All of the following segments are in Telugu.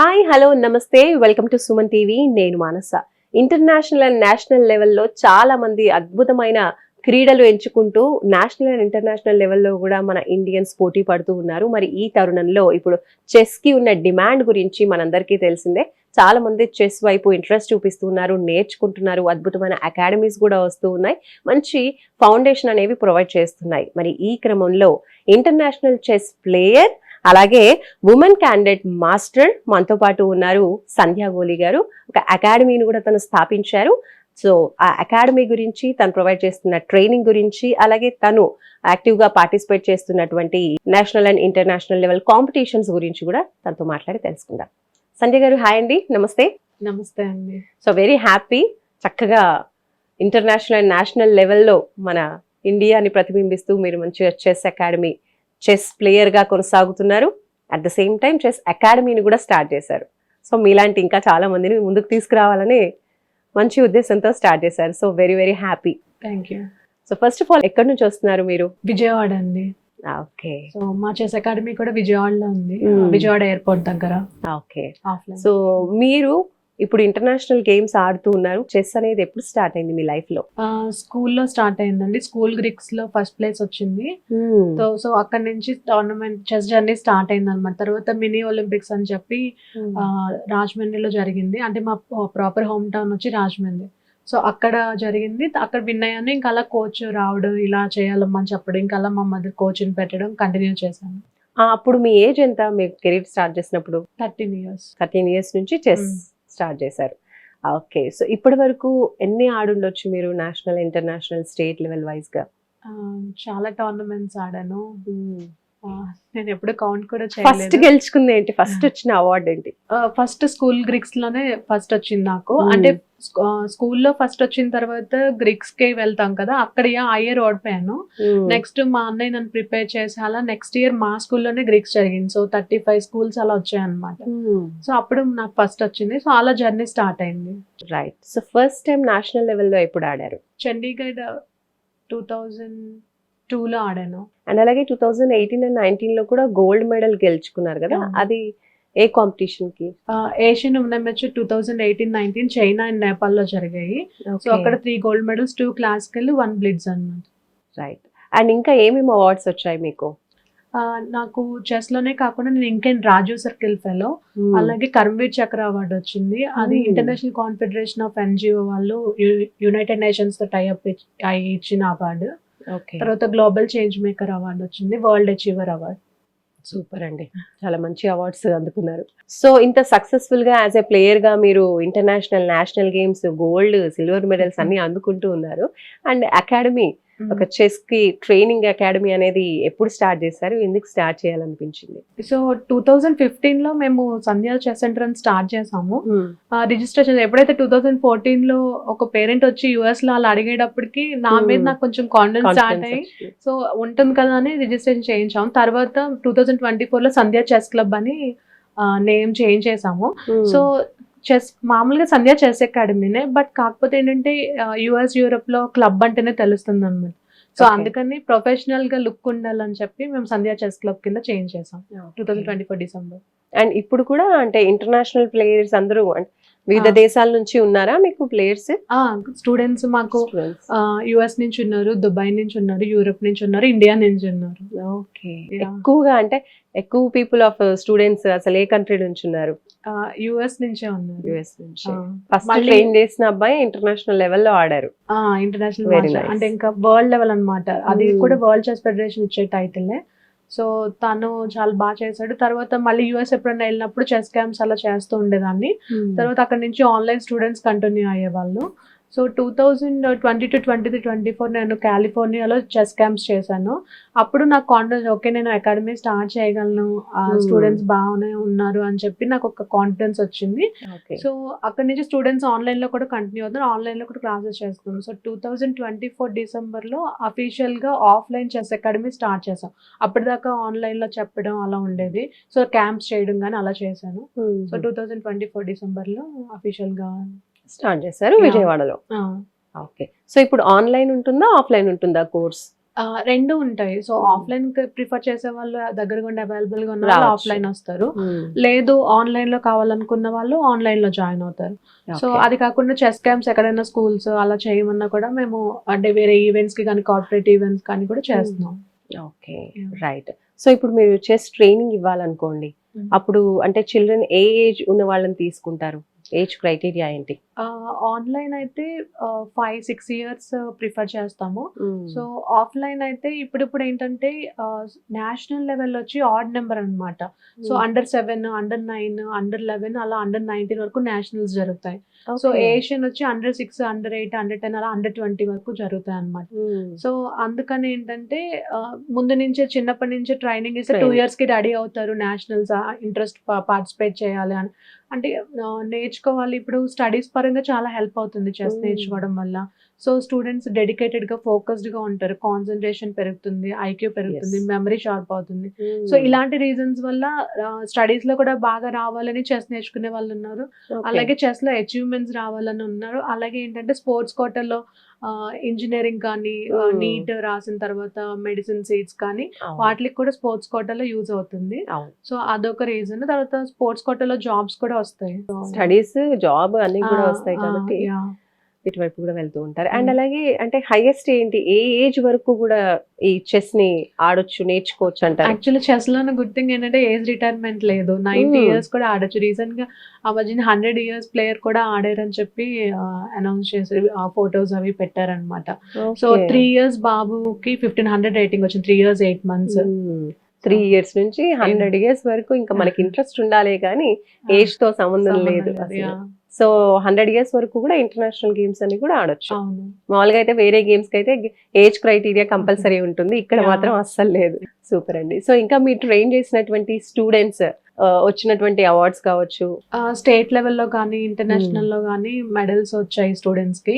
హాయ్ హలో నమస్తే వెల్కమ్ టు సుమన్ టీవీ. నేను మానస. ఇంటర్నేషనల్ అండ్ నేషనల్ లెవెల్లో చాలా మంది అద్భుతమైన క్రీడలు ఎంచుకుంటూ నేషనల్ అండ్ ఇంటర్నేషనల్ లెవెల్లో కూడా మన ఇండియన్స్ పోటీ పడుతూ ఉన్నారు. మరి ఈ తరుణంలో ఇప్పుడు చెస్ కి ఉన్న డిమాండ్ గురించి మనందరికీ తెలిసిందే. చాలా మంది చెస్ వైపు ఇంట్రెస్ట్ చూపిస్తున్నారు, నేర్చుకుంటున్నారు. అద్భుతమైన అకాడమీస్ కూడా వస్తూ ఉన్నాయి, మంచి ఫౌండేషన్ అనేవి ప్రొవైడ్ చేస్తున్నాయి. మరి ఈ క్రమంలో ఇంటర్నేషనల్ చెస్ ప్లేయర్ అలాగే ఉమెన్ క్యాండిడేట్ మాస్టర్ మనతో పాటు ఉన్నారు సంధ్యా గోలి గారు. ఒక అకాడమీని కూడా తను స్థాపించారు. సో ఆ అకాడమీ గురించి, తను ప్రొవైడ్ చేస్తున్న ట్రైనింగ్ గురించి, అలాగే తను యాక్టివ్ గా పార్టిసిపేట్ చేస్తున్నటువంటి national and international level competitions గురించి కూడా తనతో మాట్లాడి తెలుసుకుందాం. సంధ్య గారు హాయ్ అండి, నమస్తే. నమస్తే అండి. So very happy. చక్కగా ఇంటర్నేషనల్ అండ్ నేషనల్ లెవెల్లో మన ఇండియాని ప్రతిబింబిస్తూ మీరు మంచిగా చెస్ అకాడమీ, చెస్ ప్లేయర్ గా కొనసాగుతున్నారు. At the same time chess అకాడమీని కూడా స్టార్ట్ చేశారు. సో మీలాంటి ఇంకా చాలా మందిని ముందుకు తీసుకురావాలని మంచి ఉద్దేశంతో స్టార్ట్ చేశారు. So very very happy. Thank you. So first of all ఎక్కడి నుంచి వస్తున్నారు మీరు? విజయవాడ అండి. ఓకే. సో మా చెస్ అకాడమీ కూడా విజయవాడలో ఉంది, విజయవాడ ఎయిర్పోర్ట్ దగ్గర. ఓకే. సో మీరు ఇప్పుడు ఇంటర్నేషనల్ గేమ్స్ ఆడుతూ ఉన్నారు. చెస్ అనేది ఎప్పుడు స్టార్ట్ అయింది మీ లైఫ్ లో? స్కూల్లో స్టార్ట్ అయిందండి. స్కూల్ గ్రిక్స్ లో ఫస్ట్ ప్లేస్ వచ్చింది. సో అక్కడ నుంచి టోర్నమెంట్ చెస్ జర్నీ స్టార్ట్ అయింది అనమాట. తర్వాత మినీ ఒలింపిక్స్ అని చెప్పి రాజమండ్రిలో జరిగింది. అంటే మా ప్రాపర్ హోమ్ టౌన్ వచ్చి రాజమండ్రి. సో అక్కడ జరిగింది. అక్కడ విన్ అయ్యాను. ఇంకా అలా కోచ్ రావడం, ఇలా చేయాలమ్మని చెప్పడం, ఇంకా అలా మా మదర్ కోచ్ని పెట్టడం కంటిన్యూ చేశాను. అప్పుడు మీ ఏజ్ ఎంత? మీరు కెరీర్ స్టార్ట్ చేసినప్పుడు 13 years. 13 years నుంచి చెస్ స్టార్ట్ చేశారు. ఓకే. సో ఇప్పటి వరకు ఎన్ని ఆడుండొచ్చు మీరు national, international, state level wise గా? చాలా టోర్నమెంట్స్ ఆడాను. నేను ఎప్పుడు కౌంట్ కూడా ఫస్ట్ చేయలేదు. గెలుచుకుంది ఏంటి? ఫస్ట్ వచ్చిన అవార్డ్ ఏంటి? ఫస్ట్ స్కూల్ గ్రిక్స్ లోనే ఫస్ట్ వచ్చింది నాకు. అంటే స్కూల్లో ఫస్ట్ వచ్చిన తర్వాత గ్రిక్స్ కి వెళ్తాం కదా, అక్కడ ఆ ఇయర్ ఓడిపోయాను. నెక్స్ట్ మా అన్నయ్య నన్ను ప్రిపేర్ చేసి అలా నెక్స్ట్ ఇయర్ మా స్కూల్లోనే గ్రిక్స్ జరిగింది. సో 35 schools అలా వచ్చాయి అనమాట. సో అప్పుడు నాకు ఫస్ట్ వచ్చింది. సో అలా జర్నీ స్టార్ట్ అయింది. Right. So first time national లెవెల్లో ఎప్పుడు ఆడారు? చండీగఢ్ 2002లో ఆడాను. అండ్ అలాగే 2018 అండ్ 19 లో కూడా గోల్డ్ మెడల్ గెలుచుకున్నారు కదా, అది ఏ కాంపిటీషన్ కి? Asian women match 2018-19 China and Nepal లో జరిగాయి. సో అక్కడ 3 gold medals, 2 classical, 1 blitz అన్నమాట. రైట్. అండ్ ఇంకా ఏమేమి అవార్డ్స్ వచ్చాయి మీకు? నాకు చెస్ లోనే కాకుండా నేను ఇంకా రాజీవ్ సర్కిల్ ఫెలో, అలాగే కర్మవీర్ చక్ర అవార్డు వచ్చింది. అది ఇంటర్నేషనల్ కాన్ఫెడరేషన్ ఆఫ్ ఎన్జిఓ వాళ్ళు యునైటెడ్ నేషన్స్ తో టైఅప్ ఇచ్చిన అవార్డు. తర్వాత గ్లోబల్ చేంజ్ మేకర్ అవార్డు వచ్చింది, వరల్డ్ అచీవర్ అవార్డు. సూపర్ అండి, చాలా మంచి అవార్డ్స్ అందుకున్నారు. సో ఇంత సక్సెస్ఫుల్ గా యాజ్ ఎ ప్లేయర్ గా మీరు international, national games gold, silver medals అన్ని అందుకుంటూ ఉన్నారు. అండ్ అకాడమీ, ఒక చెస్ కి ట్రైనింగ్ అకాడమీ అనేది ఎప్పుడు స్టార్ట్ చేశారు? ఎందుకు స్టార్ట్ చేయాలనిపించింది? సో 2015 లో మేము సంధ్యా చెస్ సెంటర్ అని స్టార్ట్ చేసాము. రిజిస్ట్రేషన్ ఎప్పుడైతే 2014 లో ఒక పేరెంట్ వచ్చి యుఎస్ లో అలా అడిగేటప్పటికి నా మీద నాకు కొంచెం కాన్ఫిడెన్స్ స్టార్ట్ అయ్యి, సో ఉంటుంది కదా అని రిజిస్ట్రేషన్ చేయించాము. తర్వాత 2024 లో సంధ్యా చెస్ క్లబ్ అని నేమ్ చేంజ్ చేసాము. సో చెస్ మామూలుగా సంధ్యా చెస్ అకాడమీనే, బట్ కాకపోతే ఏంటంటే యుఎస్, యూరోప్ లో క్లబ్ అంటేనే తెలుస్తుంది అనమాట. సో అందుకని ప్రొఫెషనల్ గా లుక్ ఉండాలని చెప్పి మేము సంధ్యా చెస్ క్లబ్ కింద చేంజ్ చేసాం 2024 డిసెంబర్. అండ్ ఇప్పుడు కూడా అంటే ఇంటర్నేషనల్ ప్లేయర్స్ అందరూ వివిధ దేశాల నుంచి ఉన్నారా మీకు ప్లేయర్స్? స్టూడెంట్స్ మాకు యుఎస్ నుంచి ఉన్నారు, దుబాయ్ నుంచి ఉన్నారు, యూరోప్ నుంచి ఉన్నారు, ఇండియా నుంచి ఉన్నారు. ఓకే. ఎక్కువగా అంటే ఎక్కువ పీపుల్ ఆఫ్ స్టూడెంట్స్ అసలు ఏ కంట్రీ నుంచి ఉన్నారు? యుఎస్ నుంచే ఉన్నారు. యుఎస్ నుంచి ఫస్ట్ ట్రైన్ చేసిన అబ్బాయి ఇంటర్నేషనల్ లెవెల్లో ఆడారు. ఇంటర్నేషనల్ అంటే ఇంకా వరల్డ్ లెవెల్ అన్నమాట. అది కూడా వరల్డ్ చెస్ ఫెడరేషన్ ఇచ్చే టైటిల్. సో తను చాలా బాగా చేశాడు. తర్వాత మళ్ళీ యుఎస్ ఎప్పుడైనా వెళ్ళినప్పుడు చెస్ క్యాంప్స్ అలా చేస్తూ ఉండేదాన్ని. తర్వాత అక్కడ నుంచి ఆన్లైన్ స్టూడెంట్స్ కంటిన్యూ అయ్యేవాళ్ళు. సో 2020 to 2024 నేను కాలిఫోర్నియాలో చెస్ క్యాంప్స్ చేశాను. అప్పుడు నాకు కాన్ఫిడెన్స్, ఓకే నేను అకాడమీ స్టార్ట్ చేయగలను, స్టూడెంట్స్ బాగానే ఉన్నారు అని చెప్పి నాకు ఒక కాన్ఫిడెన్స్ వచ్చింది. సో అక్కడ నుంచి స్టూడెంట్స్ ఆన్లైన్ లో కూడా కంటిన్యూ అవుతున్నారు, ఆన్లైన్ లో కూడా క్లాసెస్ చేస్తున్నాం. సో 2024 డిసెంబర్లో అఫీషియల్ గా ఆఫ్లైన్ చెస్ అకాడమీ స్టార్ట్ చేసాం. అప్పటిదాకా ఆన్లైన్ లో చెప్పడం అలా ఉండేది. సో క్యాంప్స్ చేయడం కానీ అలా చేశాను. సో 2024 డిసెంబర్లో అఫీషియల్ గా స్టార్ట్ చేశారు విజయవాడలో. ఓకే. సో ఇప్పుడు ఆన్లైన్ ఉంటుందా, ఆఫ్లైన్ ఉంటుందా కోర్స్? రెండు ఉంటాయి. So Hmm. ఆఫ్లైన్ ప్రిఫర్ చేసే వాళ్ళు దగ్గరగా ఉండి అవైలబుల్ గా ఉన్న వాళ్ళు రావచ్చు. ఆఫ్లైన్ వస్తారు. Hmm. లేదు ఆన్లైన్ లో కావాలనుకున్న వాళ్ళు ఆన్లైన్ లో జాయిన్ అవుతారు. So Okay. అది కాకుండా చెస్ క్యాంప్స్ ఎక్కడైనా స్కూల్స్ అలా చేయమన్నా కూడా మేము అంటే వేరే ఈవెంట్స్ కి కానీ కార్పొరేట్ ఈవెంట్స్ కానీ కూడా చేస్తున్నాం. Okay, Yeah. రైట్. సో ఇప్పుడు మీరు చెస్ ట్రైనింగ్ ఇవ్వాలనుకోండి, Hmm. అప్పుడు అంటే చిల్డ్రన్ ఏ ఏజ్ ఉన్న వాళ్ళని తీసుకుంటారు? ఏజ్ క్రైటీరియా ఏంటి? ఆన్లైన్ అయితే 5-6 ఇయర్స్ ప్రిఫర్ చేస్తాము. సో ఆఫ్లైన్ అయితే ఇప్పుడు ఏంటంటే నేషనల్ లెవెల్ వచ్చి ఆడ్ నెంబర్ అన్నమాట. సో అండర్ 7, అండర్ 9, అండర్ 11 అలా అండర్ 19 వరకు నేషనల్స్ జరుగుతాయి. సో ఏషియన్ వచ్చి అండర్ 6, అండర్ 8, అండర్ 10 అలా అండర్ 20 వరకు జరుగుతాయి అన్నమాట. సో అందుకని ఏంటంటే ముందు నుంచే చిన్నప్పటి నుంచే ట్రైనింగ్ ఇస్తే 2 Training. ఇయర్స్ కి రెడీ అవుతారు నేషనల్స్ ఇంట్రెస్ట్ పార్టిసిపేట్ చేయాలి అని. అంటే నేర్చుకోవాలి. ఇప్పుడు స్టడీస్ పరంగా చాలా హెల్ప్ అవుతుంది చెస్ నేర్చుకోవడం వల్ల. సో స్టూడెంట్స్ డెడికేటెడ్ గా ఫోకస్డ్ గా ఉంటారు, కాన్సన్ట్రేషన్ పెరుగుతుంది, ఐక్యూ పెరుగుతుంది, Yes. మెమరీ షార్ప్ అవుతుంది. సో ఇలాంటి రీజన్స్ వల్ల స్టడీస్ లో కూడా బాగా రావాలని చెస్ నేర్చుకునే వాళ్ళు ఉన్నారు. అలాగే చెస్ లో అచీవ్మెంట్స్ రావాలని ఉన్నారు. అలాగే ఏంటంటే స్పోర్ట్స్ కోటాలో ఇంజనీరింగ్ కానీ నీట్ రాసిన తర్వాత మెడిసిన్ సీట్స్ కానీ వాటికి కూడా స్పోర్ట్స్ కోటాలో యూజ్ అవుతుంది. సో అదొక రీజన్. తర్వాత స్పోర్ట్స్ కోటాలో జాబ్స్ కూడా వస్తాయి. స్టడీస్, జాబ్ అన్ని కూడా వస్తాయి కాబట్టి ఇటువైపు కూడా వెళ్తూ ఉంటారు. అండ్ అలాగే అంటే హైయెస్ట్ ఏంటి, ఏ ఏజ్ వరకు కూడా ఈ చెస్ ని ఆడొచ్చు, నేర్చుకోవచ్చు అంటారు? యాక్చువల్లీ చెస్ లో గుడ్ థింగ్ ఏంటంటే ఏజ్ రిటైర్మెంట్ లేదు. 90 ఇయర్స్ కూడా ఆడొచ్చు. రీసెంట్ గా ఆ మధ్యన 100 ఇయర్స్ ప్లేయర్ కూడా ఆడారని చెప్పి అనౌన్స్ చేసి ఆ ఫొటోస్ అవి పెట్టారనమాట. సో 3 ఇయర్స్ బాబుకి 1500 రేటింగ్ వచ్చింది. 3 years 8 months. 3 years నుంచి 100 years వరకు ఇంకా మనకి ఇంట్రెస్ట్ ఉండాలి కానీ ఏజ్ తో సంబంధం లేదు అసలు. సో 100 years వరకు కూడా ఇంటర్నేషనల్ గేమ్స్ అని కూడా ఆడొచ్చు. అవును. మామూలుగా అయితే వేరే గేమ్స్ కి అయితే ఏజ్ క్రైటీరియా కంపల్సరీ ఉంటుంది, ఇక్కడ Yeah. మాత్రం అస్సలు లేదు. సూపర్ అండి. సో ఇంకా మీరు ట్రైన్ చేసినటువంటి స్టూడెంట్స్ వచ్చినటువంటి అవార్డ్స్ కావచ్చు, స్టేట్ లెవెల్లో కానీ ఇంటర్నేషనల్ లో కానీ మెడల్స్ వచ్చాయి స్టూడెంట్స్ కి.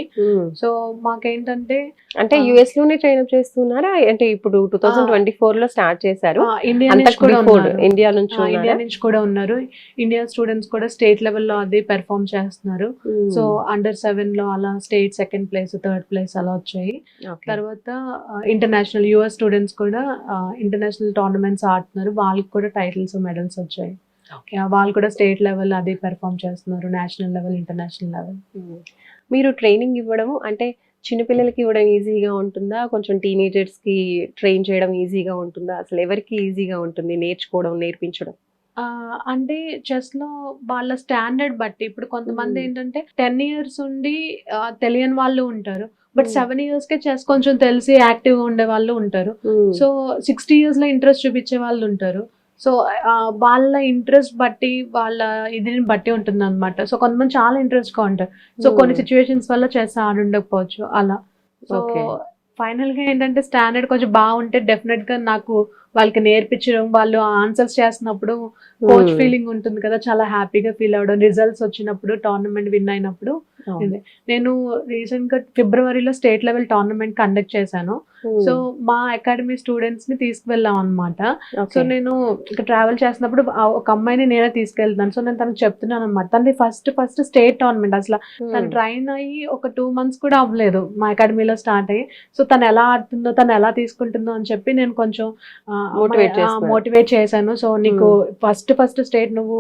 సో మాకేంటంటే అంటే యుఎస్ లోనే ట్రైన్ అప్ చేస్తున్నారా? అంటే ఇప్పుడు 2024 లో స్టార్ట్ చేశారు, ఇండియా నుంచి కూడా ఉన్నారు. ఇండియా నుంచి ఇండియా నుంచి కూడా ఉన్నారు. ఇండియా స్టూడెంట్స్ కూడా స్టేట్ లెవెల్లో అది పెర్ఫార్మ్ చేస్తున్నారు. సో అండర్ 7 లో అలా state 2nd place 3rd place అలా వచ్చాయి. తర్వాత ఇంటర్నేషనల్ యుఎస్ స్టూడెంట్స్ కూడా ఇంటర్నేషనల్ టోర్నమెంట్స్ ఆడుతున్నారు. వాళ్ళకి కూడా టైటిల్స్, మెడల్స్ వచ్చాయి. వాళ్ళు కూడా స్టేట్ లెవెల్ అది పెర్ఫార్మ్ చేస్తున్నారు, నేషనల్ లెవెల్, ఇంటర్నేషనల్ లెవెల్. మీరు ట్రైనింగ్ ఇవ్వడం అంటే చిన్నపిల్లలకి ఇవ్వడం ఈజీగా ఉంటుందా, కొంచెం టీనేజర్స్ కి ట్రైన్ చేయడం ఈజీగా ఉంటుందా? అసలు ఎవరికి ఈజీగా ఉంటుంది నేర్చుకోవడం, నేర్పించడం? అంటే చెస్ లో వాళ్ళ స్టాండర్డ్ బట్టి ఇప్పుడు కొంతమంది ఏంటంటే 10 years ఉండి తెలియని వాళ్ళు ఉంటారు. బట్ 7 years కే చెస్ కొంచెం తెలిసి యాక్టివ్ గా ఉండే వాళ్ళు ఉంటారు. సో 60 years లో ఇంట్రెస్ట్ చూపించే వాళ్ళు ఉంటారు. సో వాళ్ళ ఇంట్రెస్ట్ బట్టి వాళ్ళ ఇదిని బట్టి ఉంటుంది అనమాట. సో కొంతమంది చాలా ఇంట్రెస్ట్ గా ఉంటారు. సో కొన్ని సిచ్యువేషన్స్ వల్ల చెస్ ఆడుండకపోవచ్చు అలా. సో ఫైనల్ గా ఏంటంటే స్టాండర్డ్ కొంచెం బాగుంటే డెఫినెట్ గా నాకు వాళ్ళకి నేర్పించడం, వాళ్ళు ఆన్సర్స్ చేసినప్పుడు కోచ్ ఫీలింగ్ ఉంటుంది కదా, చాలా హ్యాపీగా ఫీల్ అవ్వడం, రిజల్ట్స్ వచ్చినప్పుడు, టోర్నమెంట్ విన్ అయినప్పుడు. నేను రీసెంట్ గా ఫిబ్రవరిలో స్టేట్ లెవెల్ టోర్నమెంట్ కండక్ట్ చేశాను. సో మా అకాడమీ స్టూడెంట్స్ ని తీసుకువెళ్ళాం అనమాట. సో నేను ఇక్కడ ట్రావెల్ చేసినప్పుడు ఒక అమ్మాయిని నేనే తీసుకెళ్తాను. సో నేను తనకు చెప్తున్నాను అనమాట, తనది ఫస్ట్ స్టేట్ టోర్నమెంట్. అసలు తను ట్రైన్ అయ్యి ఒక 2 months కూడా అవ్వలేదు మా అకాడమీలో స్టార్ట్ అయ్యి. సో తను ఎలా ఆడుతుందో, తను ఎలా తీసుకుంటుందో అని చెప్పి నేను కొంచెం మోటివేట్ చేశాను. సో నీకు ఫస్ట్ స్టేట్ నువ్వు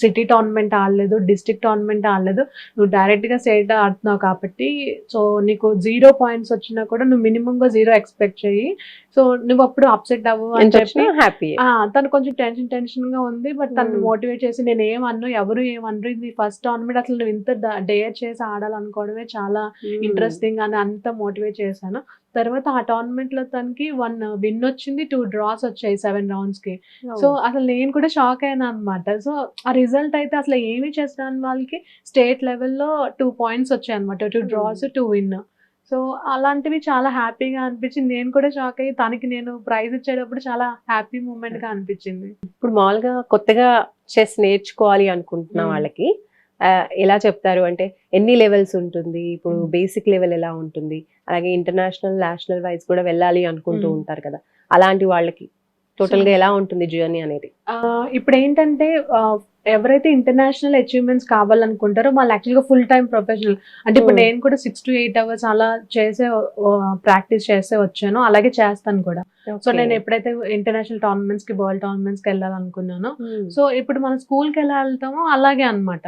సిటీ టోర్నమెంట్ ఆడలేదు, డిస్ట్రిక్ట్ టోర్నమెంట్ ఆడలేదు, నువ్వు డైరెక్ట్ గా స్టేట్ ఆడుతున్నావు కాబట్టి సో నీకు 0 points వచ్చినా కూడా నువ్వు మినిమం గా 0 ఎక్స్పెక్ట్ చెయ్యి. సో నువ్వు అప్పుడు అప్సెట్ అవ్వు అని చెప్పి హ్యాపీ. తను కొంచెం టెన్షన్ గా ఉంది. బట్ తను మోటివేట్ చేసి నేను ఏమన్ను, ఎవరు ఏమన్ను, ఇది ఫస్ట్ టోర్నమెంట్, అసలు నువ్వు ఇంత డేర్ చేసి ఆడాలనుకోవడమే చాలా ఇంట్రెస్టింగ్ అని అంత మోటివేట్ చేశాను. తర్వాత ఆ టోర్నమెంట్ లో తనకి 1 win వచ్చింది, 2 draws వచ్చాయి 7 rounds కి. సో అసలు నేను కూడా షాక్ అయినా అనమాట. సో ఆ రిజల్ట్ అయితే అసలు ఏమి చేస్తాను వాళ్ళకి స్టేట్ లెవెల్లో 2 points వచ్చాయి అనమాట, 2 draws 2 win. సో అలాంటివి చాలా హ్యాపీగా అనిపించింది. నేను కూడా షాక్ అయ్యి తనకి నేను ప్రైజ్ ఇచ్చేటప్పుడు చాలా హ్యాపీ మూమెంట్ గా అనిపించింది. ఇప్పుడు మామూలుగా కొత్తగా చెస్ నేర్చుకోవాలి అనుకుంటున్న వాళ్ళకి ఎలా చెప్తారు? అంటే ఎన్ని లెవెల్స్ ఉంటుంది, ఇప్పుడు బేసిక్ లెవెల్ ఎలా ఉంటుంది, అలాగే ఇంటర్నేషనల్, నేషనల్ వైజ్ కూడా వెళ్ళాలి అనుకుంటూ ఉంటారు కదా, అలాంటి వాళ్ళకి టోటల్ గా ఎలా ఉంటుంది జర్నీ అనేది? ఇప్పుడు ఏంటంటే ఎవరైతే ఇంటర్నేషనల్ అచీవ్మెంట్స్ కావాలనుకుంటారో వాళ్ళు యాక్చువల్గా ఫుల్ టైం ప్రొఫెషనల్, అంటే ఇప్పుడు నేను కూడా 6 to 8 hours అలా చేసే ప్రాక్టీస్ చేసే వచ్చాను, అలాగే చేస్తాను కూడా. సో నేను ఎప్పుడైతే ఇంటర్నేషనల్ టోర్నమెంట్స్ కి, వరల్డ్ టోర్నమెంట్స్ కి వెళ్ళాలనుకున్నానో, సో ఇప్పుడు మనం స్కూల్ కి ఎలా వెళ్తామో అలాగే అన్నమాట.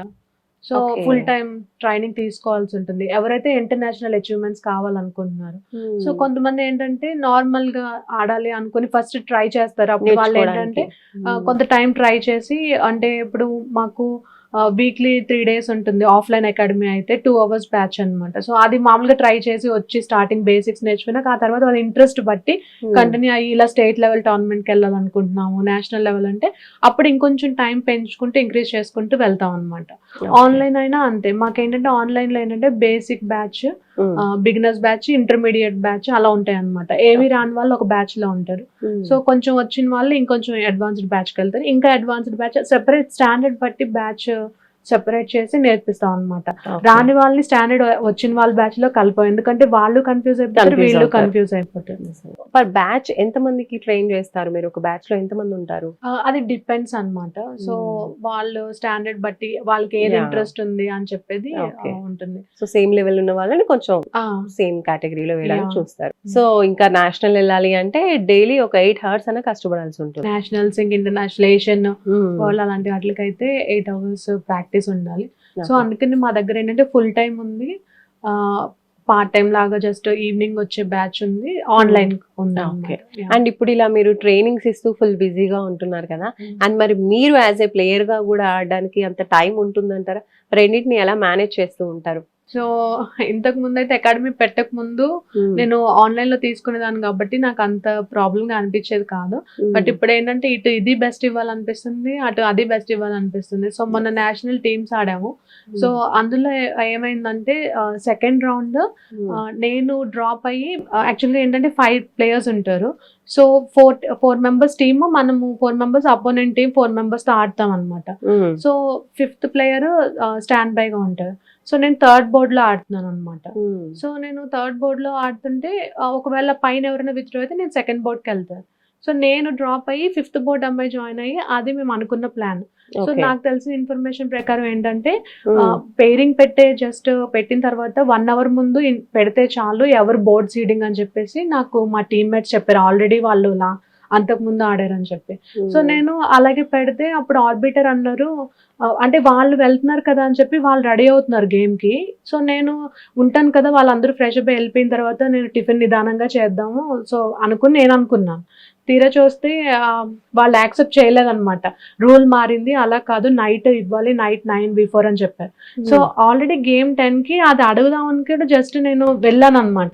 సో ఫుల్ టైం ట్రైనింగ్ తీసుకోవాల్సి ఉంటుంది ఎవరైతే ఇంటర్నేషనల్ అచీవ్మెంట్స్ కావాలనుకుంటున్నారు. సో కొంతమంది ఏంటంటే నార్మల్ గా ఆడాలి అనుకుని ఫస్ట్ ట్రై చేస్తారు. అప్పుడు వాళ్ళు ఏంటంటే కొంత టైం ట్రై చేసి, అంటే ఇప్పుడు మాకు వీక్లీ 3 days ఉంటుంది ఆఫ్లైన్ అకాడమీ అయితే, 2 hours బ్యాచ్ అనమాట. సో అది మామూలుగా ట్రై చేసి వచ్చి స్టార్టింగ్ బేసిక్స్ నేర్చుకున్నాక ఆ తర్వాత వాళ్ళ ఇంట్రెస్ట్ బట్టి కంటిన్యూ అయ్యి ఇలా స్టేట్ లెవెల్ టోర్నమెంట్కి వెళ్ళాలనుకుంటున్నాము, నేషనల్ లెవెల్ అంటే అప్పుడు ఇంకొంచెం టైం పెంచుకుంటూ ఇంక్రీజ్ చేసుకుంటూ వెళ్తాం అనమాట. ఆన్లైన్ అయినా అంతే, మాకేంటంటే ఆన్లైన్ లో ఏంటంటే basic batch, beginners batch, intermediate batch అలా ఉంటాయి అనమాట. ఏవి రాని వాళ్ళు ఒక బ్యాచ్ లో ఉంటారు. సో కొంచెం వచ్చిన వాళ్ళు ఇంకొంచెం అడ్వాన్స్డ్ బ్యాచ్కి వెళ్తారు. ఇంకా అడ్వాన్స్డ్ బ్యాచ్ సెపరేట్ స్టాండర్డ్ బట్టి బ్యాచ్ సెపరేట్ చేసి నేర్పిస్తాం అనమాట. రాని వాళ్ళని స్టాండర్డ్ వచ్చిన వాళ్ళ బ్యాచ్ లో కలిపాం, ఎందుకంటే వాళ్ళు కన్ఫ్యూజ్ అయిపోతారు, వీళ్ళు కన్ఫ్యూజ్ అయిపోతారు. పర్ బ్యాచ్ ఎంత మందికి ట్రైన్ చేస్తారు మీరు? ఒక బ్యాచ్ లో ఎంత మంది ఉంటారు? అది డిపెండ్స్ అన్నమాట. సో వాళ్ళు స్టాండర్డ్ బట్టి వాళ్ళకి ఏది ఇంట్రెస్ట్ ఉంది అని చెప్పేది ఉంటుంది. సో సేమ్ లెవెల్ ఉన్న వాళ్ళని కొంచెం సేమ్ కేటగిరీలో వేయడానికి చూస్తారు. సో ఇంకా నేషనల్ వెళ్ళాలి అంటే డైలీ ఒక 8 hours అన్న కష్టపడాల్సి ఉంటుంది. నేషనల్స్, ఇంటర్నేషనల్, ఏషియన్ వరల్డ్ అలాంటి వాటికైతే 8 hours ప్రాక్టీస్ ఉండాలి. సో అందుకని మా దగ్గర ఏంటంటే ఫుల్ టైం ఉంది, పార్ట్ టైం లాగా జస్ట్ ఈవినింగ్ వచ్చే బ్యాచ్ ఉంది, ఆన్లైన్ ఉంది. అండ్ ఇప్పుడు ఇలా మీరు ట్రైనింగ్స్ ఇస్తూ ఫుల్ బిజీగా ఉంటున్నారు కదా, అండ్ మరి మీరు యాజ్ ఏ ప్లేయర్ గా కూడా ఆడడానికి అంత టైం ఉంటుందంటారా? రెండింటిని ఎలా మేనేజ్ చేస్తూ ఉంటారు? సో ఇంతకు ముందు అయితే అకాడమీ పెట్టక ముందు నేను ఆన్లైన్ లో తీసుకునేదాన్ని కాబట్టి నాకు అంత ప్రాబ్లమ్ గా అనిపించేది కాదు. బట్ ఇప్పుడు ఏంటంటే ఇటు ఇది బెస్ట్ ఇవ్వాలనిపిస్తుంది, అటు అది బెస్ట్ ఇవ్వాలనిపిస్తుంది. సో మొన్న నేషనల్ టీమ్స్ ఆడాము. సో అందులో ఏమైందంటే సెకండ్ రౌండ్ నేను డ్రాప్ అయ్యి, యాక్చువల్గా ఏంటంటే 5 players ఉంటారు. సో 4 members టీమ్, మనము 4 members అపోనెంట్ టీమ్ 4 members తో ఆడతాం అనమాట. So 5th player stand by గా ఉంటారు. సో నేను థర్డ్ బోర్డ్ లో ఆడుతున్నాను అనమాట. సో నేను థర్డ్ బోర్డ్ లో ఆడుతుంటే ఒకవేళ పైన ఎవరైనా విత్డ్రా అయితే నేను సెకండ్ బోర్డ్కి వెళ్తాను. సో నేను డ్రాప్ అయ్యి 5th board అమ్మాయి జాయిన్ అయ్యి, అది మేము అనుకున్న ప్లాన్. సో నాకు తెలిసిన ఇన్ఫర్మేషన్ ప్రకారం ఏంటంటే పేరింగ్ పెట్టిన తర్వాత 1 hour ముందు పెడితే చాలు, ఎవరు బోర్డ్ సీడింగ్ అని చెప్పేసి నాకు మా టీమ్మేట్స్ చెప్పారు, ఆల్రెడీ వాళ్ళు అంతకు ముందు ఆడారని చెప్పి. సో నేను అలాగే పెడితే అప్పుడు ఆర్బిటర్ అన్నారు, అంటే వాళ్ళు వెళ్తున్నారు కదా అని చెప్పి వాళ్ళు రెడీ అవుతున్నారు గేమ్ కి. సో నేను ఉంటాను కదా, వాళ్ళందరూ ఫ్రెష్ అప్ వెళ్ళిపోయిన తర్వాత నేను టిఫిన్ నిదానంగా చేద్దాము సో అనుకుని నేను అనుకున్నాను. తీరా చూస్తే వాళ్ళు యాక్సెప్ట్ చేయలేదన్నమాట. రూల్ మారింది, అలా కాదు, నైట్ ఇవ్వాలి, నైట్ 9 before అని చెప్పారు. సో ఆల్రెడీ గేమ్ 10 కి అది అడుగుదాం అనుకుంటే జస్ట్ నేను వెళ్ళాను అనమాట.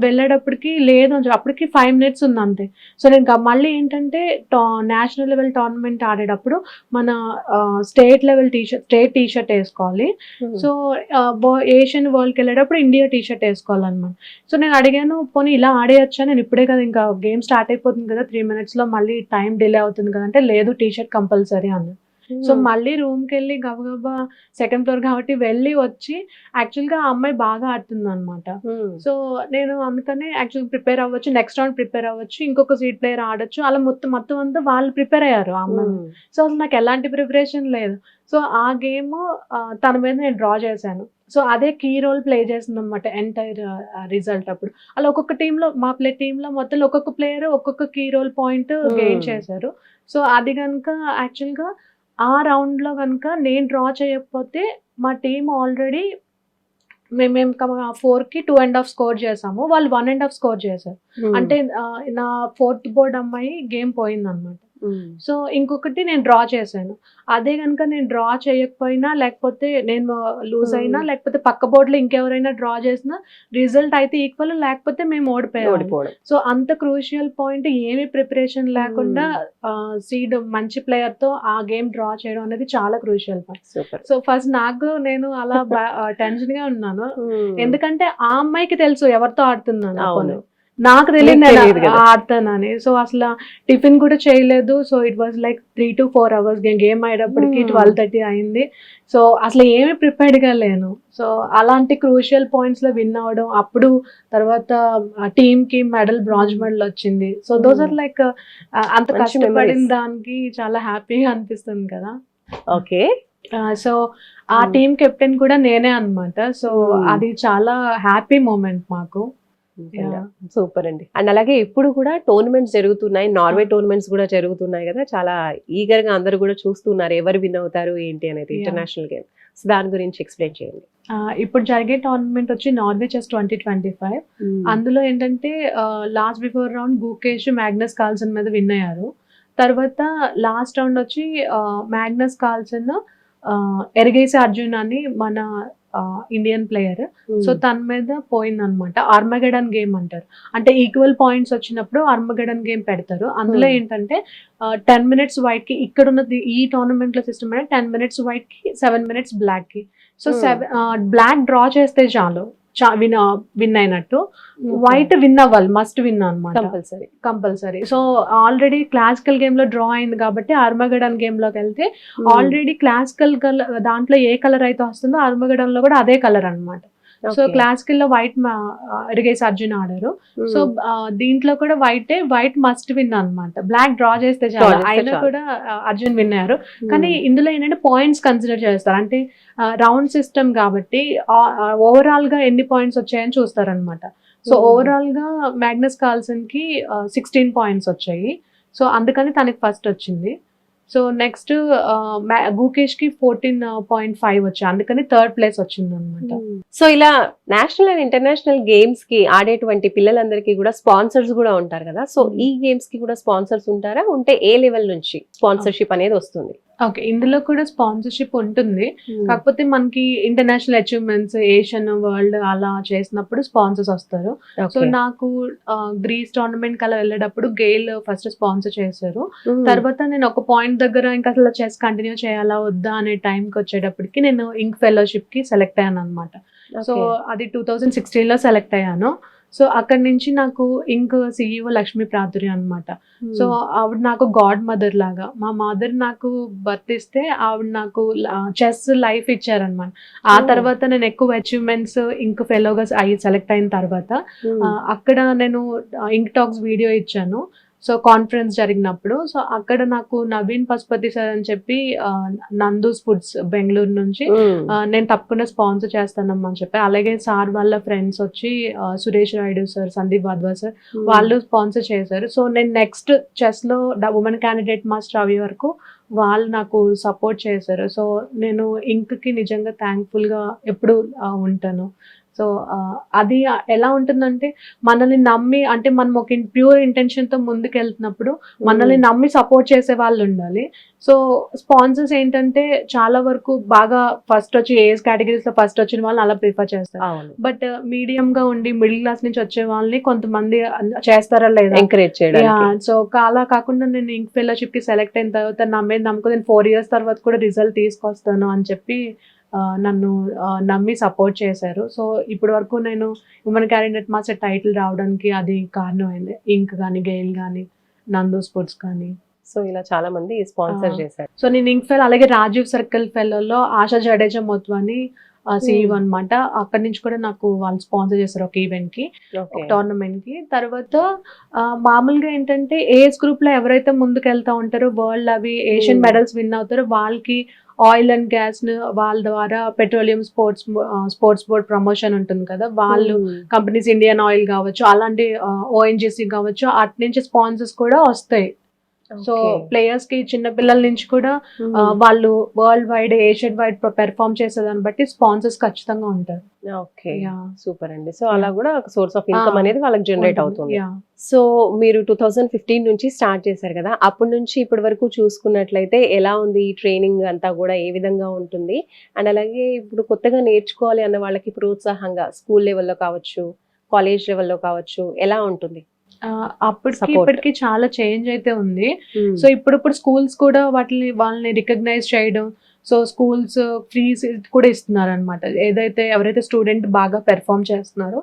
వెళ్ళేటప్పటికి లేదు, అప్పటికి 5 minutes ఉంది అంతే. సో నేను మళ్ళీ ఏంటంటే నేషనల్ లెవెల్ టోర్నమెంట్ ఆడేటప్పుడు మన స్టేట్ లెవెల్ స్టేట్ టీషర్ట్ వేసుకోవాలి. సో ఏషియన్ వరల్డ్కి వెళ్ళేటప్పుడు ఇండియా టీషర్ట్ వేసుకోవాలన్నమాట. సో నేను అడిగాను, పోనీ ఇలా ఆడేయచ్చా, నేను ఇప్పుడే కదా ఇంకా గేమ్ స్టార్ట్ అయిపోతుంది కదా, 3 minutes లో మళ్ళీ టైం డిలే అవుతుంది కదా అంటే, లేదు టీషర్ట్ కంపల్సరీ అన్న. సో మళ్ళీ రూమ్కి వెళ్ళి గబగబా సెకండ్ ఫ్లోర్ కాబట్టి వెళ్ళి వచ్చి, యాక్చువల్గా ఆ అమ్మాయి బాగా ఆడుతుంది అనమాట. సో నేను అందుకనే యాక్చువల్గా ప్రిపేర్ అవ్వచ్చు, నెక్స్ట్ రౌండ్ ప్రిపేర్ అవ్వచ్చు, ఇంకొక సీట్ ప్లేయర్ ఆడొచ్చు, అలా మొత్తం అంతా వాళ్ళు ప్రిపేర్ అయ్యారు ఆ అమ్మాయి. సో అసలు నాకు ఎలాంటి ప్రిపరేషన్ లేదు. సో ఆ గేమ్ తన మీద నేను డ్రా చేశాను. సో అదే కీ రోల్ ప్లే చేసింది అనమాట ఎంటైర్ రిజల్ట్. అప్పుడు అలా ఒక్కొక్క టీంలో, మా టీంలో మొత్తం ఒక్కొక్క ప్లేయర్ ఒక్కొక్క కీ రోల్ పాయింట్ గెయిన్ చేశారు. సో అది కనుక యాక్చువల్గా ఆ రౌండ్ లో కనుక నేను డ్రా చేయకపోతే మా టీం ఆల్రెడీ మేము 4కి 2.5 స్కోర్ చేసాము, వాళ్ళు 1.5 స్కోర్ చేశారు. అంటే నా 4th board అమ్మాయి గేమ్ పోయింది అనమాట. సో ఇంకొకటి నేను డ్రా చేశాను. అదే కనుక నేను డ్రా చేయకపోయినా, లేకపోతే నేను లూజ్ అయినా, లేకపోతే పక్క బోర్డులో ఇంకెవరైనా డ్రా చేసినా రిజల్ట్ అయితే ఈక్వల్, లేకపోతే మేము ఓడిపోయాం. సో అంత క్రూషియల్ పాయింట్, ఏమి ప్రిపరేషన్ లేకుండా సీడ్ మంచి ప్లేయర్ తో ఆ గేమ్ డ్రా చేయడం అనేది చాలా క్రూషియల్ పాయింట్. సో ఫస్ట్ నాకు నేను అలా టెన్షన్ గా ఉన్నాను, ఎందుకంటే ఆ అమ్మాయికి తెలుసు ఎవరితో ఆడుతున్నాను. నాకు తెలియదు మీకు నేను తెలియదు కదా. ఆడతానని. సో అసలు టిఫిన్ కూడా చేయలేదు. So it was like 3 to 4 hours game అయ్యేటప్పటికి 12:30 అయింది. సో అసలు ఏమీ ప్రిపేర్డ్ గా లేను. సో అలాంటి క్రూషియల్ పాయింట్స్ లో విన్ అవ్వడం, అప్పుడు తర్వాత టీమ్ కి మెడల్, బ్రాంజ్ మెడల్ వచ్చింది. సో దోస్ ఆర్ లైక్ అంత మంచి కష్టపడిన memories. దానికి చాలా హ్యాపీగా అనిపిస్తుంది కదా. ఓకే. సో ఆ టీమ్ కెప్టెన్ కూడా నేనే అన్నమాట. సో అది చాలా హ్యాపీ మూమెంట్ మాకు. సూపర్ అండి. అండ్ అలాగే ఇప్పుడు కూడా టోర్నమెంట్స్ జరుగుతున్నాయి, నార్వే టోర్నమెంట్స్ కూడా జరుగుతున్నాయి కదా, చాలా ఈగర్ గా అందరూ కూడా చూస్తున్నారు ఎవరు విన్ అవుతారు ఏంటి అనేది ఇంటర్నేషనల్ గేమ్. సో దాని గురించి ఎక్స్ప్లెయిన్ చేయండి. ఇప్పుడు జరిగే టోర్నమెంట్ వచ్చి నార్వే చెస్ 2025. అందులో ఏంటంటే last before round Gukesh Magnus Carlsen మీద విన్ అయ్యారు. తర్వాత లాస్ట్ రౌండ్ వచ్చి మ్యాగ్నస్ కార్ల్సన్ ఎరగేసి అర్జున్ అని మన ఇండియన్ ప్లేయర్, సో తన మీద పోయిందనమాట. ఆర్మగెడన్ గేమ్ అంటారు, అంటే ఈక్వల్ పాయింట్స్ వచ్చినప్పుడు ఆర్మగెడన్ గేమ్ పెడతారు. అందులో ఏంటంటే 10 minutes వైట్ కి, ఇక్కడ ఉన్నది ఈ టోర్నమెంట్ లో సిస్టమ్ అంటే 10 minutes వైట్ కి 7 minutes బ్లాక్ కి. సో బ్లాక్ డ్రా చేస్తే చాలు విన్ అయినట్టు, వైట్ విన్ అవ్వాలి, మస్ట్ విన్ అనమాట, compulsory. So already classical game లో డ్రా అయింది కాబట్టి ఆర్మగెడన్ గేమ్ లోకి వెళ్తే ఆల్రెడీ క్లాసికల్ దాంట్లో ఏ కలర్ అయితే వస్తుందో ఆర్మగెడన్ లో కూడా అదే కలర్ అన్నమాట. సో క్లాసికల్ లో వైట్ ఎరిగేసి అర్జున్ ఆడారు. సో దీంట్లో కూడా వైట్ మస్ట్ విన్ అన్నమాట. బ్లాక్ డ్రా చేస్తే చాలు, అయినా కూడా అర్జున్ విన్ అయ్యారు. కానీ ఇందులో ఏంటంటే పాయింట్స్ కన్సిడర్ చేస్తారు, అంటే రౌండ్ సిస్టమ్ కాబట్టి ఓవరాల్ గా ఎన్ని పాయింట్స్ వచ్చాయని చూస్తారనమాట. సో ఓవరాల్ గా మ్యాగ్నస్ కార్ల్సన్ కి 16 points వచ్చాయి. సో అందుకని తనకి ఫస్ట్ వచ్చింది. సో నెక్స్ట్ గుకేష్ కి 14.5 వచ్చాయి, అందుకని థర్డ్ ప్లేస్ వచ్చింది అనమాట. సో ఇలా నేషనల్ అండ్ ఇంటర్నేషనల్ గేమ్స్ కి ఆడేటువంటి పిల్లలందరికీ కూడా స్పాన్సర్స్ కూడా ఉంటారు కదా. సో ఈ గేమ్స్ కి కూడా స్పాన్సర్స్ ఉంటారా, ఉంటే ఏ లెవెల్ నుంచి స్పాన్సర్షిప్ అనేది వస్తుంది? ఓకే, ఇందులో కూడా స్పాన్సర్షిప్ ఉంటుంది. కాకపోతే మనకి ఇంటర్నేషనల్ అచీవ్మెంట్స్, ఏషియన్, వరల్డ్ అలా చేసినప్పుడు స్పాన్సర్స్ వస్తారు. సో నాకు గ్రీస్ టోర్నమెంట్ అలా వెళ్ళేటప్పుడు గెయిల్ ఫస్ట్ స్పాన్సర్ చేశారు. తర్వాత నేను ఒక పాయింట్ దగ్గర ఇంకా అసలు చెస్ కంటిన్యూ చేయాలా వద్దా అనే టైంకి వచ్చేటప్పటికి నేను ఇంక్ ఫెలోషిప్ కి సెలెక్ట్ అయ్యాను అనమాట. సో అది 2016 లో సెలెక్ట్ అయ్యాను. సో అక్కడి నుంచి నాకు ఇంక్ CEO లక్ష్మీ ప్రాతురి అనమాట. సో ఆవిడ నాకు గాడ్ మదర్ లాగా. మా మదర్ నాకు బర్త్ ఇస్తే ఆవిడ నాకు చెస్ లైఫ్ ఇచ్చారనమాట. ఆ తర్వాత నేను ఎక్కువ అచీవ్మెంట్స్ ఇంక్ ఫెలోగా సెలెక్ట్ అయిన తర్వాత అక్కడ నేను ఇంక్ టాక్స్ వీడియో ఇచ్చాను. సో కాన్ఫరెన్స్ జరిగినప్పుడు, సో అక్కడ నాకు నవీన్ పశుపతి సార్ అని చెప్పి నందూస్ ఫుడ్స్ బెంగళూరు నుంచి నేను తప్పకుండా స్పాన్సర్ చేస్తానమ్మా అని చెప్పి, అలాగే సార్ వాళ్ళ ఫ్రెండ్స్ వచ్చి సురేష్ రాయుడు సార్, సందీప్ వాద్వా సార్, వాళ్ళు స్పాన్సర్ చేశారు. సో నేను నెక్స్ట్ చెస్ లో ఉమెన్ క్యాండిడేట్ మాస్టర్ అవి వరకు వాళ్ళు నాకు సపోర్ట్ చేశారు. సో నేను ఇంక్ కి నిజంగా థ్యాంక్ఫుల్ గా ఎప్పుడు ఉంటాను. సో అది ఎలా ఉంటుందంటే మనల్ని నమ్మి, అంటే మనం ఒక ప్యూర్ ఇంటెన్షన్ తో ముందుకు వెళ్తున్నప్పుడు మనల్ని నమ్మి సపోర్ట్ చేసే వాళ్ళు ఉండాలి. సో స్పాన్సర్స్ ఏంటంటే చాలా వరకు బాగా ఫస్ట్ వచ్చి ఏజ్ కేటగిరీస్ లో ఫస్ట్ వచ్చిన వాళ్ళని అలా ప్రిఫర్ చేస్తారు. బట్ మీడియం గా ఉండి మిడిల్ క్లాస్ నుంచి వచ్చే వాళ్ళని కొంతమంది చేస్తారా లేదా ఎంకరేజ్ చేయడానికి. సో అలా కాకుండా నేను ఇంక్ ఫెలోషిప్ కి సెలెక్ట్ అయిన తర్వాత నా మీద నమ్మకం, నేను 4 years తర్వాత కూడా రిజల్ట్ తీసుకొస్తాను అని చెప్పి నన్ను నమ్మి సపోర్ట్ చేశారు. సో ఇప్పటి వరకు నేను ఉమెన్ క్యాండిడేట్ మాస్టర్ టైటిల్ రావడానికి అది కారణమైంది. ఇంక్ కానీ, గెయిల్ కానీ, నందో స్పోర్ట్స్ కానీ. సో ఇలా చాలా మంది స్పాన్సర్ చేశారు. సో నేను ఇంక్ ఫెల్, అలాగే రాజీవ్ సర్కిల్ ఫెలోలో ఆశా జడేజా మొత్వాని CEO అనమాట. అక్కడి నుంచి కూడా నాకు వాళ్ళు స్పాన్సర్ చేశారు ఒక ఈవెంట్ కి, ఒక టోర్నమెంట్ కి. తర్వాత మామూలుగా ఏంటంటే ఏజ్ గ్రూప్ లో ఎవరైతే ముందుకు వెళ్తా ఉంటారో, వరల్డ్ అవి ఏషియన్ మెడల్స్ విన్ అవుతారో వాళ్ళకి ఆయిల్ అండ్ గ్యాస్ వాళ్ళ ద్వారా పెట్రోలియం స్పోర్ట్స్ బోర్డ్ ప్రమోషన్ ఉంటుంది కదా, వాళ్ళు కంపెనీస్ ఇండియన్ ఆయిల్ కావచ్చు, అలాంటి ONGC కావచ్చు, అటు నుంచి స్పాన్సర్స్ కూడా వస్తాయి. సో ప్లేయర్స్ కి చిన్న పిల్లల నుంచి కూడా వాళ్ళు world wide, Asian wide perform చేసేదాన్ని బట్టి స్పాన్సర్స్ ఖచ్చితంగా ఉంటారు. ఓకే, సూపర్ అండి. సో అలా కూడా ఒక సోర్స్ ఆఫ్ ఇన్కమ్ అనేది వాళ్ళకి జనరేట్ అవుతుంది. సో మీరు 2015 నుంచి స్టార్ట్ చేశారు కదా, అప్పటి నుంచి ఇప్పటి వరకు చూసుకున్నట్లయితే ఎలా ఉంది ఈ ట్రైనింగ్ అంతా కూడా, ఏ విధంగా ఉంటుంది? అండ్ అలాగే ఇప్పుడు కొత్తగా నేర్చుకోవాలి అన్న వాళ్ళకి ప్రోత్సాహంగా స్కూల్ లెవెల్లో కావచ్చు, కాలేజ్ లెవెల్లో కావచ్చు, ఎలా ఉంటుంది? అప్పటికి ఇప్పటికి చాలా చేంజ్ అయితే ఉంది. సో ఇప్పుడు స్కూల్స్ కూడా వాళ్ళని రికగ్నైజ్ చేయడం, సో స్కూల్స్ ఫ్రీ సీట్ కూడా ఇస్తున్నారు అనమాట. ఏదైతే ఎవరైతే స్టూడెంట్ బాగా పెర్ఫామ్ చేస్తున్నారో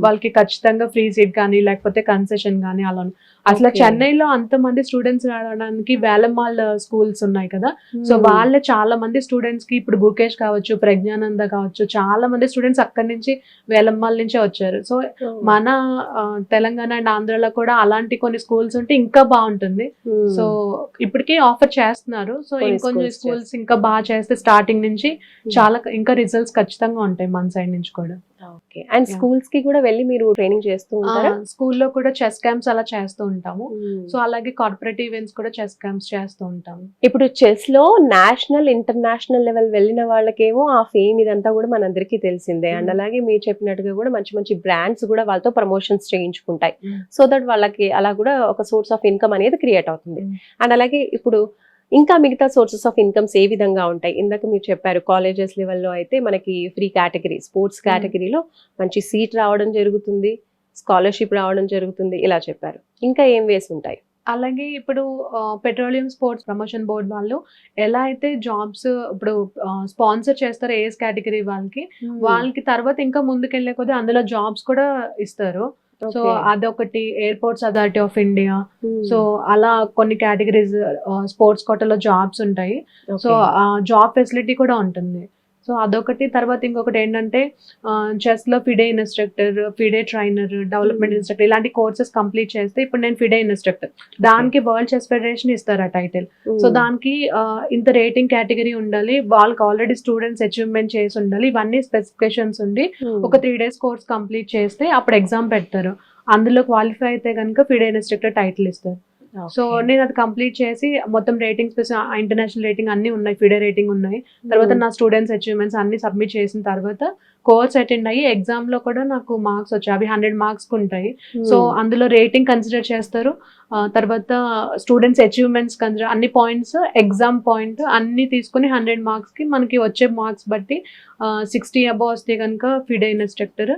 వాళ్ళకి ఖచ్చితంగా ఫ్రీ సీట్ కానీ లేకపోతే కన్సెషన్ కానీ అలా. అసలు చెన్నైలో అంత మంది స్టూడెంట్స్ రావడానికి వేలమ్మాల్ స్కూల్స్ ఉన్నాయి కదా, సో వాళ్ళే చాలా మంది స్టూడెంట్స్ కి ఇప్పుడు గుకేష్ కావచ్చు, ప్రజ్ఞానంద కావచ్చు, చాలా మంది స్టూడెంట్స్ అక్కడి నుంచి వేలమ్మాల్ నుంచే వచ్చారు. సో మన తెలంగాణ అండ్ ఆంధ్రాలో కూడా అలాంటి కొన్ని స్కూల్స్ ఉంటే ఇంకా బాగుంటుంది. సో ఇప్పటికే ఆఫర్ చేస్తున్నారు. సో ఇంకొంచెం స్కూల్స్ ఇంకా బాగా చేస్తే స్టార్టింగ్ నుంచి చాలా ఇంకా రిజల్ట్స్ ఖచ్చితంగా ఉంటాయి మన సైడ్ నుంచి కూడా. ఓకే. అండ్ స్కూల్స్ కి కూడా వెళ్ళి మీరు ట్రైనింగ్ చేస్తూ ఉంటారా? స్కూల్లో కూడా చెస్ క్యాంప్స్ అలా చేస్తూ ఉంటాము. సో అలాగే కార్పొరేట్ ఈవెంట్స్ కూడా చెస్ క్యాంప్స్ చేస్తూ ఉంటాము. ఇప్పుడు చెస్ లో నేషనల్ ఇంటర్నేషనల్ లెవెల్ వెళ్ళిన వాళ్ళకేమో ఆ ఫేమ్ ఇదంతా కూడా మనందరికీ తెలిసిందే. అండ్ అలాగే మీరు చెప్పినట్టుగా కూడా మంచి మంచి బ్రాండ్స్ కూడా వాళ్ళతో ప్రమోషన్స్ చేయించుకుంటాయి. సో దట్ వాళ్ళకి అలా కూడా ఒక సోర్స్ ఆఫ్ ఇన్కమ్ అనేది క్రియేట్ అవుతుంది. అండ్ అలాగే ఇప్పుడు ఇంకా మిగతా సోర్సెస్ ఆఫ్ ఇన్కమ్స్ ఏ విధంగా ఉంటాయి? ఇందాక మీరు చెప్పారు కాలేజెస్ లెవెల్లో అయితే మనకి ఫ్రీ కేటగిరీ, స్పోర్ట్స్ కేటగిరీలో మంచి సీట్ రావడం జరుగుతుంది, స్కాలర్షిప్ రావడం జరుగుతుంది, ఇలా చెప్పారు. ఇంకా ఏం వేసి ఉంటాయి? అలాగే ఇప్పుడు పెట్రోలియం స్పోర్ట్స్ ప్రమోషన్ బోర్డ్ వాళ్ళు ఎలా అయితే జాబ్స్ ఇప్పుడు స్పాన్సర్ చేస్తారో ఏఎస్ కేటగిరీ వాళ్ళకి తర్వాత ఇంకా ముందుకెళ్లే కొద్దీ అందులో జాబ్స్ కూడా ఇస్తారు. సో అదొకటి airports authority of India. So అలా కొన్ని కేటగిరీస్ స్పోర్ట్స్ కోటాలో జాబ్స్ ఉంటాయి. సో ఆ జాబ్ ఫెసిలిటీ కూడా ఉంటుంది. సో అదొకటి. తర్వాత ఇంకొకటి ఏంటంటే చెస్ లో FIDE instructor, FIDE trainer, development instructor ఇలాంటి కోర్సెస్ కంప్లీట్ చేస్తే ఇప్పుడు నేను ఫిడే ఇన్స్ట్రక్టర్, దానికి వరల్డ్ చెస్ ఫెడరేషన్ ఇస్తారు ఆ టైటిల్. సో దానికి ఇంత రేటింగ్ కేటగిరీ ఉండాలి, వాళ్ళకి ఆల్రెడీ స్టూడెంట్స్ అచీవ్మెంట్ చేసి ఉండాలి, ఇవన్నీ స్పెసిఫికేషన్స్ ఉండి ఒక 3 days కోర్స్ కంప్లీట్ చేస్తే అప్పుడు ఎగ్జామ్ పెడతారు. అందులో క్వాలిఫై అయితే కనుక ఫిడే ఇన్స్ట్రక్టర్ టైటిల్ ఇస్తారు. సో నేను అది కంప్లీట్ చేసి మొత్తం రేటింగ్స్ ఇంటర్నేషనల్ రేటింగ్ అన్ని ఉన్నాయి, ఫిడే రేటింగ్ ఉన్నాయి. తర్వాత నా స్టూడెంట్స్ అచీవ్మెంట్స్ అన్ని సబ్మిట్ చేసిన తర్వాత కోర్స్ అటెండ్ అయ్యి ఎగ్జామ్ లో కూడా నాకు మార్క్స్ వచ్చాయి. అవి 100 marks ఉంటాయి. సో అందులో రేటింగ్ కన్సిడర్ చేస్తారు. తర్వాత స్టూడెంట్స్ అచీవ్మెంట్స్ కన్సిడర్, అన్ని పాయింట్స్, ఎగ్జామ్ పాయింట్ అన్ని తీసుకుని 100 marks కి మనకి వచ్చే మార్క్స్ బట్టి 60 above వస్తే కనుక ఫిడే ఇన్స్ట్రక్టర్,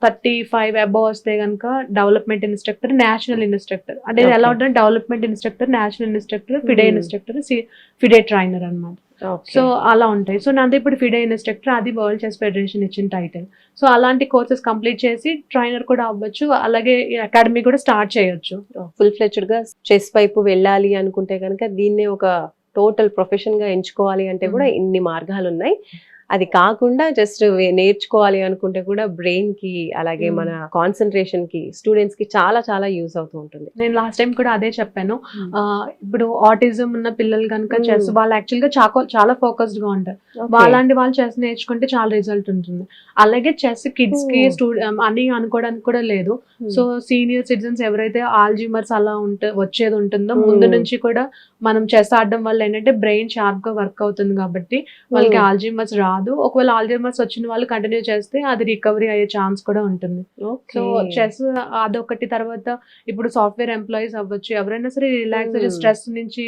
35 above వస్తే కనుక డెవలప్మెంట్ ఇన్స్ట్రక్టర్, నేషనల్ ఇన్స్ట్రక్టర్. అంటే ఎలా ఉంటుంది, development instructor, national instructor, FIDE instructor, FIDE trainer అన్నమాట. సో అలా ఉంటాయి. సో నాది ఇప్పుడు ఫిడే ఇన్స్ట్రక్టర్, అది వరల్డ్ చెస్ ఫెడరేషన్ ఇచ్చిన టైటిల్. సో అలాంటి కోర్సెస్ కంప్లీట్ చేసి ట్రైనర్ కూడా అవ్వచ్చు, అలాగే అకాడమీ కూడా స్టార్ట్ చేయొచ్చు. ఫుల్ ఫ్లెడ్జ్డ్ గా చెస్ వైపు వెళ్ళాలి అనుకుంటే కనుక దీన్నే ఒక టోటల్ ప్రొఫెషన్ గా ఎంచుకోవాలి అంటే కూడా ఇన్ని మార్గాలు ఉన్నాయి. అది కాకుండా జస్ట్ నేర్చుకోవాలి అనుకుంటే కూడా బ్రెయిన్ కి అలాగే మన కాన్సన్ట్రేషన్ కి స్టూడెంట్స్ కి చాలా చాలా యూజ్ అవుతూ ఉంటుంది. నేను లాస్ట్ టైం కూడా అదే చెప్పాను. ఇప్పుడు ఆటిజం ఉన్న పిల్లలు కనుక చెస్ వాళ్ళు యాక్చువల్ గా చాలా ఫోకస్డ్ గా ఉంటారు. వాళ్ళంటి వాళ్ళు చెస్ నేర్చుకుంటే చాలా రిజల్ట్ ఉంటుంది. అలాగే చెస్ కిడ్స్ కి అని అనుకోవడానికి కూడా లేదు. సో సీనియర్ సిటిజన్స్ ఎవరైతే ఆల్జీమర్స్ అలా వచ్చేది ఉంటుందో ముందు నుంచి కూడా మనం చెస్ ఆడడం వల్ల ఏంటంటే బ్రెయిన్ షార్ప్ గా వర్క్ అవుతుంది కాబట్టి వాళ్ళకి ఆల్జీమర్స్ రాదు. ఒకవేళ ఆల్జీమర్స్ వచ్చిన వాళ్ళు కంటిన్యూ చేస్తే అది రికవరీ అయ్యే ఛాన్స్ కూడా ఉంటుంది. సో చెస్ అదొకటి. తర్వాత ఇప్పుడు సాఫ్ట్వేర్ ఎంప్లాయీస్ అవ్వచ్చు, ఎవరైనా సరే రిలాక్స్ స్ట్రెస్ నుంచి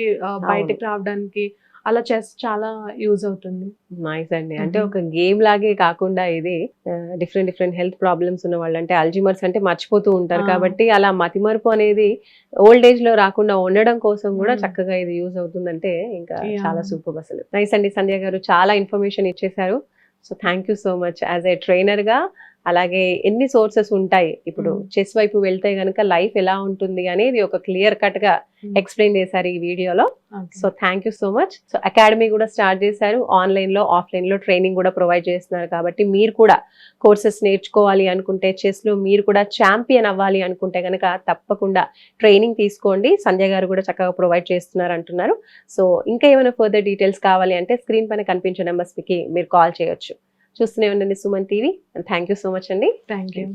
బయటకు రావడానికి అలా చెస్ చాలా యూజ్ అవుతుంది. నైస్ అండి. అంటే ఒక గేమ్ లాగే కాకుండా ఇది డిఫరెంట్ హెల్త్ ప్రాబ్లమ్స్ ఉన్న వాళ్ళు, అంటే అల్జీమర్స్ అంటే మర్చిపోతూ ఉంటారు కాబట్టి అలా మతిమరుపు అనేది ఓల్డ్ ఏజ్ లో రాకుండా ఉండడం కోసం కూడా చక్కగా ఇది యూజ్ అవుతుందంటే ఇంకా చాలా సూపర్. అసలు నైస్ అండి. సంధ్య గారు చాలా ఇన్ఫర్మేషన్ ఇచ్చేసారు. So thank you so much. As a trainer గా అలాగే ఎన్ని సోర్సెస్ ఉంటాయి, ఇప్పుడు చెస్ వైపు వెళ్తే గనక లైఫ్ ఎలా ఉంటుంది అనేది ఒక క్లియర్ కట్ గా ఎక్స్ప్లెయిన్ చేశారు ఈ వీడియోలో. So thank you so much. So academy కూడా స్టార్ట్ చేశారు, ఆన్లైన్ లో ఆఫ్లైన్ లో ట్రైనింగ్ కూడా ప్రొవైడ్ చేస్తున్నారు కాబట్టి మీరు కూడా కోర్సెస్ నేర్చుకోవాలి అనుకుంటే, చెస్ లో మీరు కూడా ఛాంపియన్ అవ్వాలి అనుకుంటే కనుక తప్పకుండా ట్రైనింగ్ తీసుకోండి. సంధ్య గారు కూడా చక్కగా ప్రొవైడ్ చేస్తున్నారు అంటున్నారు. సో ఇంకా ఏమైనా ఫర్దర్ డీటెయిల్స్ కావాలి అంటే స్క్రీన్ పైన కనిపించే నెంబర్స్ కి మీరు కాల్ చేయొచ్చు. చూస్తూనే ఉండండి Suman TV. Thank you so much అండి. Thank you.